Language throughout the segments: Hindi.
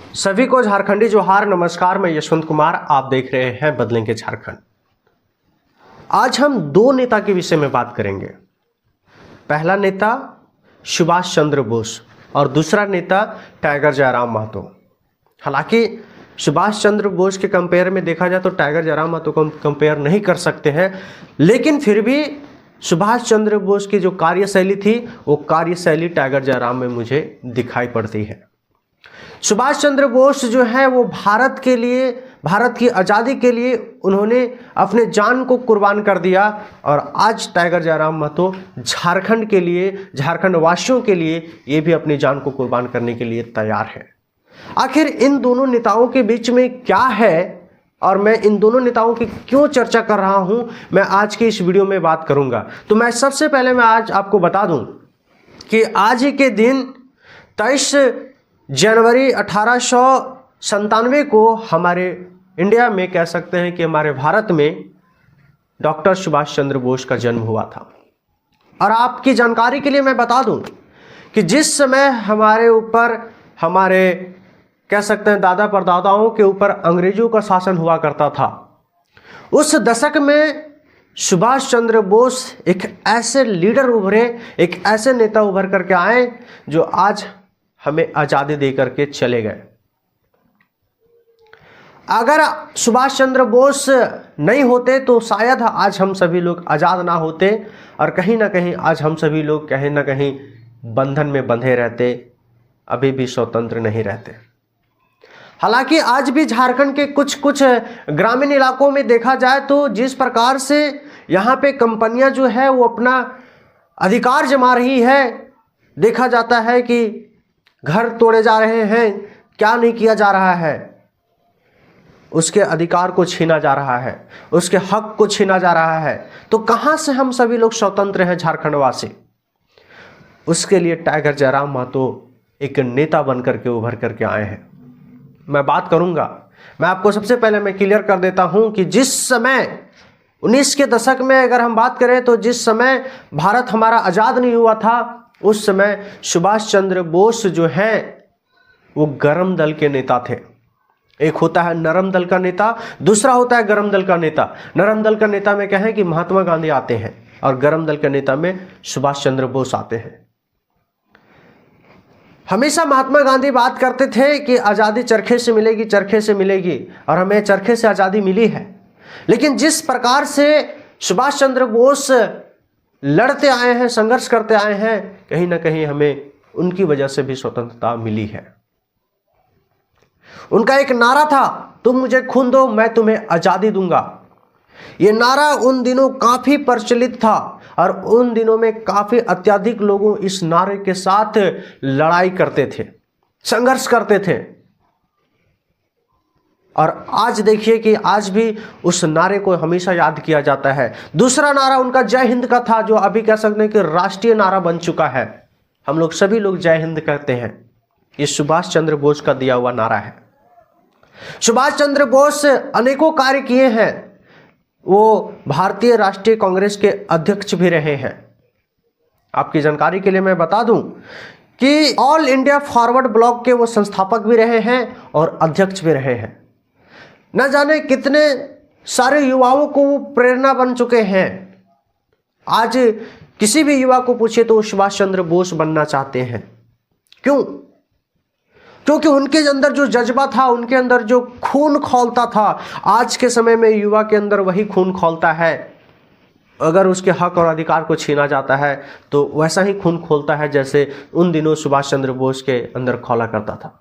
सभी को झारखंडी जोहार, नमस्कार। मैं यशवंत कुमार, आप देख रहे हैं बदलेंगे झारखंड। आज हम दो नेता के विषय में बात करेंगे। पहला नेता सुभाष चंद्र बोस और दूसरा नेता टाइगर जयराम महतो। हालांकि सुभाष चंद्र बोस के कंपेयर में देखा जाए तो टाइगर जयराम महतो को कंपेयर नहीं कर सकते हैं, लेकिन फिर भी सुभाष चंद्र बोस की जो कार्यशैली थी वो कार्यशैली टाइगर जयराम में मुझे दिखाई पड़ती है। सुभाष चंद्र बोस जो है वो भारत के लिए, भारत की आज़ादी के लिए उन्होंने अपने जान को कुर्बान कर दिया, और आज टाइगर जयराम महतो झारखंड के लिए, झारखंड वासियों के लिए ये भी अपनी जान को कुर्बान करने के लिए तैयार है। आखिर इन दोनों नेताओं के बीच में क्या है और मैं इन दोनों नेताओं की क्यों चर्चा कर रहा हूं, मैं आज की इस वीडियो में बात करूंगा। तो मैं सबसे पहले आज आपको बता दूं कि आज ही के दिन 23 जनवरी 1897 को हमारे इंडिया में, कह सकते हैं कि हमारे भारत में, डॉक्टर सुभाष चंद्र बोस का जन्म हुआ था। और आपकी जानकारी के लिए मैं बता दूं कि जिस समय हमारे ऊपर, हमारे कह सकते हैं दादा परदादाओं के ऊपर अंग्रेजों का शासन हुआ करता था, उस दशक में सुभाष चंद्र बोस एक ऐसे लीडर उभरे, एक ऐसे नेता उभर करके आए जो आज हमें आज़ादी दे करके चले गए। अगर सुभाष चंद्र बोस नहीं होते तो शायद आज हम सभी लोग आज़ाद ना होते, और कहीं ना कहीं आज हम सभी लोग कहीं ना कहीं बंधन में बंधे रहते, अभी भी स्वतंत्र नहीं रहते। हालांकि आज भी झारखंड के कुछ ग्रामीण इलाकों में देखा जाए तो जिस प्रकार से यहाँ पे कंपनियां जो है वो अपना अधिकार जमा रही है, देखा जाता है कि घर तोड़े जा रहे हैं, क्या नहीं किया जा रहा है, उसके अधिकार को छीना जा रहा है, उसके हक को छीना जा रहा है। तो कहाँ से हम सभी लोग स्वतंत्र हैं झारखंडवासी? उसके लिए टाइगर जयराम महतो एक नेता बन करके उभर करके आए हैं। मैं बात करूंगा, मैं आपको सबसे पहले मैं क्लियर कर देता हूं कि जिस समय 19 के दशक में अगर हम बात करें तो जिस समय भारत हमारा आज़ाद नहीं हुआ था, उस समय सुभाष चंद्र बोस जो हैं वो गरम दल के नेता थे। एक होता है नरम दल का नेता, दूसरा होता है गरम दल का नेता। नरम दल का नेता में क्या है कि महात्मा गांधी आते हैं, और गरम दल के नेता में सुभाष चंद्र बोस आते हैं। हमेशा महात्मा गांधी बात करते थे कि आज़ादी चरखे से मिलेगी, चरखे से मिलेगी, और हमें चरखे से आज़ादी मिली है। लेकिन जिस प्रकार से सुभाष चंद्र बोस लड़ते आए हैं, संघर्ष करते आए हैं, कहीं ना कहीं हमें उनकी वजह से भी स्वतंत्रता मिली है। उनका एक नारा था, तुम मुझे खून दो मैं तुम्हें आज़ादी दूंगा। ये नारा उन दिनों काफ़ी प्रचलित था, और उन दिनों में काफ़ी अत्यधिक लोगों इस नारे के साथ लड़ाई करते थे, संघर्ष करते थे। और आज देखिए कि आज भी उस नारे को हमेशा याद किया जाता है। दूसरा नारा उनका जय हिंद का था, जो अभी कह सकते हैं कि राष्ट्रीय नारा बन चुका है। हम लोग सभी लोग जय हिंद कहते हैं। ये सुभाष चंद्र बोस का दिया हुआ नारा है। सुभाष चंद्र बोस अनेकों कार्य किए हैं। वो भारतीय राष्ट्रीय कांग्रेस के अध्यक्ष भी रहे हैं। आपकी जानकारी के लिए मैं बता दूं कि ऑल इंडिया फॉरवर्ड ब्लॉक के वो संस्थापक भी रहे हैं और अध्यक्ष भी रहे हैं। न जाने कितने सारे युवाओं को वो प्रेरणा बन चुके हैं। आज किसी भी युवा को पूछिए तो वो सुभाष चंद्र बोस बनना चाहते हैं। क्यों? क्योंकि उनके अंदर जो जज्बा था, उनके अंदर जो खून खौलता था, आज के समय में युवा के अंदर वही खून खौलता है। अगर उसके हक और अधिकार को छीना जाता है तो वैसा ही खून खोलता है जैसे उन दिनों सुभाष चंद्र बोस के अंदर खौला करता था।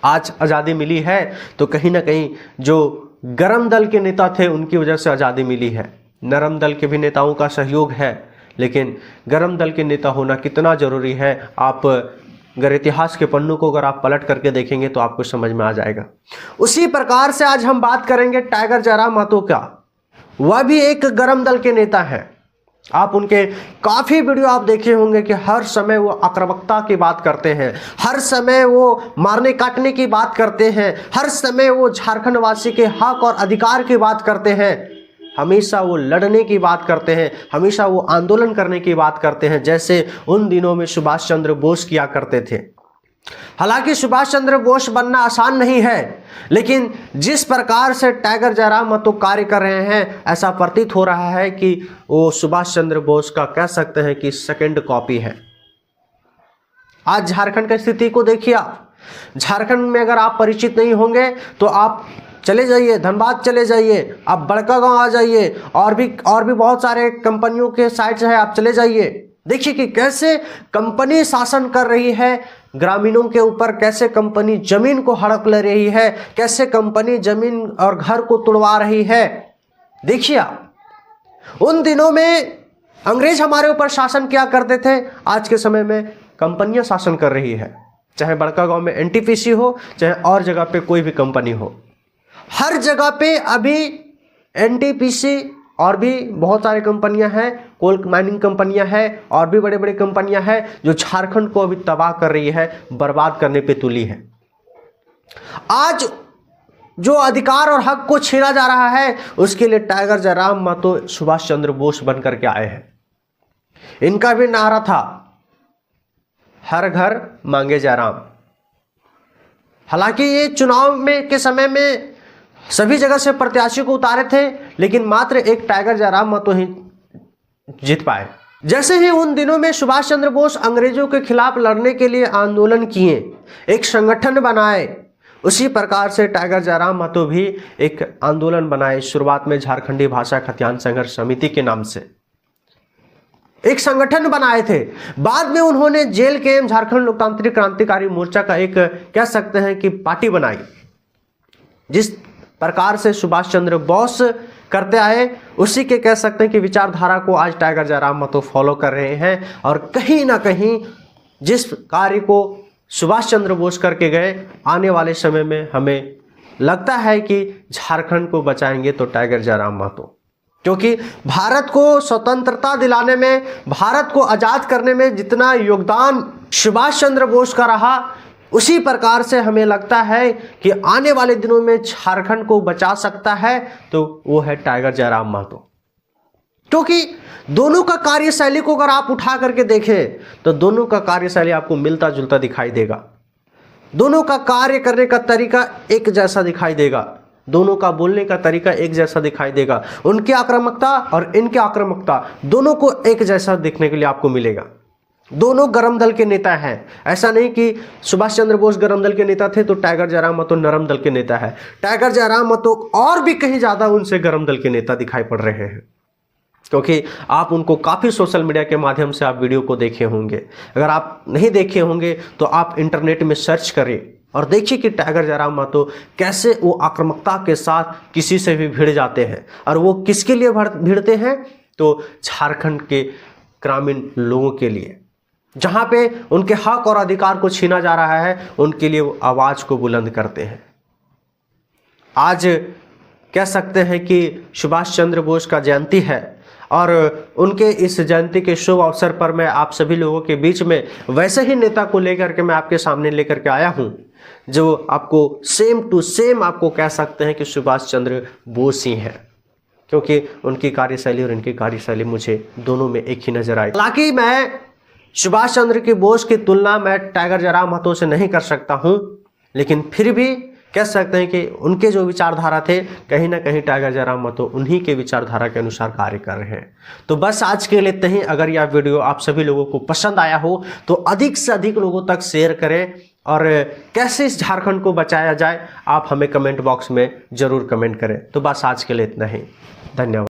आज आज़ादी मिली है तो कहीं ना कहीं जो गरम दल के नेता थे उनकी वजह से आज़ादी मिली है। नरम दल के भी नेताओं का सहयोग है, लेकिन गरम दल के नेता होना कितना ज़रूरी है, आप अगर इतिहास के पन्नों को अगर आप पलट करके देखेंगे तो आपको समझ में आ जाएगा। उसी प्रकार से आज हम बात करेंगे टाइगर जयराम महतो का। वह भी एक गरम दल के नेता हैं। आप उनके काफ़ी वीडियो आप देखे होंगे कि हर समय वो आक्रामकता की बात करते हैं, हर समय वो मारने काटने की बात करते हैं, हर समय वो झारखंड वासी के हक और अधिकार की बात करते हैं। हमेशा वो लड़ने की बात करते हैं, हमेशा वो आंदोलन करने की बात करते हैं, जैसे उन दिनों में सुभाष चंद्र बोस किया करते थे। हालांकि सुभाष चंद्र बोस बनना आसान नहीं है, लेकिन जिस प्रकार से टाइगर जयराम महतो कार्य कर रहे हैं, ऐसा प्रतीत हो रहा है कि वो सुभाष चंद्र बोस का कह सकते हैं कि सेकंड कॉपी है। आज झारखंड की स्थिति को देखिए आप। झारखंड में अगर आप परिचित नहीं होंगे तो आप चले जाइए, धनबाद चले जाइए, आप बड़कागांव आ जाइए, और भी बहुत सारे कंपनियों के साइट्स हैं, आप चले जाइए। देखिए कि कैसे कंपनी शासन कर रही है ग्रामीणों के ऊपर, कैसे कंपनी जमीन को हड़प ले रही है, कैसे कंपनी जमीन और घर को तुड़वा रही है। देखिए उन दिनों में अंग्रेज हमारे ऊपर शासन किया करते थे, आज के समय में कंपनियां शासन कर रही है। चाहे बड़कागांव में एनटीपीसी हो, चाहे और जगह पे कोई भी कंपनी हो, हर जगह पे अभी एनटीपीसी और भी बहुत सारी कंपनियां हैं, कोल माइनिंग कंपनियां हैं, और भी बड़े बड़े कंपनियां हैं जो झारखंड को अभी तबाह कर रही है, बर्बाद करने पे तुली है। आज जो अधिकार और हक को छीना जा रहा है, उसके लिए टाइगर जयराम महतो सुभाष चंद्र बोस बन करके आए हैं। इनका भी नारा था, हर घर मांगे जयराम। हालांकि ये चुनाव में के समय में सभी जगह से प्रत्याशी को उतारे थे, लेकिन मात्र एक टाइगर जयराम महतो ही जीत पाए। जैसे ही उन दिनों में सुभाष चंद्र बोस अंग्रेजों के खिलाफ लड़ने के लिए आंदोलन किए, एक संगठन बनाए, उसी प्रकार से टाइगर जयराम महतो भी एक आंदोलन बनाए। शुरुआत में झारखंडी भाषा खतियान संघर्ष समिति के नाम से एक संगठन बनाए थे। बाद में उन्होंने जेल के झारखंड लोकतांत्रिक क्रांतिकारी मोर्चा का एक कह सकते हैं कि पार्टी बनाई। जिस प्रकार से सुभाष चंद्र बोस करते आए, उसी के कह सकते हैं कि विचारधारा को आज टाइगर जयराम महतो फॉलो कर रहे हैं। और कहीं ना कहीं जिस कार्य को सुभाष चंद्र बोस करके गए, आने वाले समय में हमें लगता है कि झारखंड को बचाएंगे तो टाइगर जयराम महतो, क्योंकि भारत को स्वतंत्रता दिलाने में, भारत को आज़ाद करने में जितना योगदान सुभाष चंद्र बोस का रहा, उसी प्रकार से हमें लगता है कि आने वाले दिनों में झारखंड को बचा सकता है तो वो है टाइगर जयराम महतो। क्योंकि दोनों का कार्यशैली को अगर आप उठा करके देखें तो दोनों का कार्यशैली आपको मिलता जुलता दिखाई देगा। दोनों का कार्य करने का तरीका एक जैसा दिखाई देगा, दोनों का बोलने का तरीका एक जैसा दिखाई देगा। उनकी आक्रामकता और इनकी आक्रामकता दोनों को एक जैसा देखने के लिए आपको मिलेगा। दोनों गरम दल के नेता हैं। ऐसा नहीं कि सुभाष चंद्र बोस गरम दल के नेता थे तो टाइगर जयराम महतो नरम दल के नेता है। टाइगर जयराम महतो और भी कहीं ज़्यादा उनसे गरम दल के नेता दिखाई पड़ रहे हैं, क्योंकि आप उनको काफ़ी सोशल मीडिया के माध्यम से आप वीडियो को देखे होंगे। अगर आप नहीं देखे होंगे तो आप इंटरनेट में सर्च करें और देखिए कि टाइगर जयराम महतो कैसे वो आक्रामकता के साथ किसी से भी भिड़ जाते हैं। और वो किसके लिए भिड़ते हैं? तो झारखंड के ग्रामीण लोगों के लिए, जहाँ पे उनके हक और अधिकार को छीना जा रहा है, उनके लिए वो आवाज़ को बुलंद करते हैं। आज कह सकते हैं कि सुभाष चंद्र बोस का जयंती है और उनके इस जयंती के शुभ अवसर पर मैं आप सभी लोगों के बीच में वैसे ही नेता को लेकर के मैं आपके सामने लेकर के आया हूँ, जो आपको सेम टू सेम आपको कह सकते हैं कि सुभाष चंद्र बोस ही हैं, क्योंकि उनकी कार्यशैली और इनकी कार्यशैली मुझे दोनों में एक ही नजर आई। हालांकि मैं सुभाष चंद्र की बोस की तुलना मैं टाइगर जयराम महतो से नहीं कर सकता हूं, लेकिन फिर भी कह सकते हैं कि उनके जो विचारधारा थे, कहीं ना कहीं टाइगर जयराम महतो उन्हीं के विचारधारा के अनुसार कार्य कर रहे हैं। तो बस आज के लिए इतना ही। अगर यह वीडियो आप सभी लोगों को पसंद आया हो तो अधिक से अधिक लोगों तक शेयर करें, और कैसे इस झारखंड को बचाया जाए आप हमें कमेंट बॉक्स में ज़रूर कमेंट करें। तो बस आज के लिए इतना ही। धन्यवाद।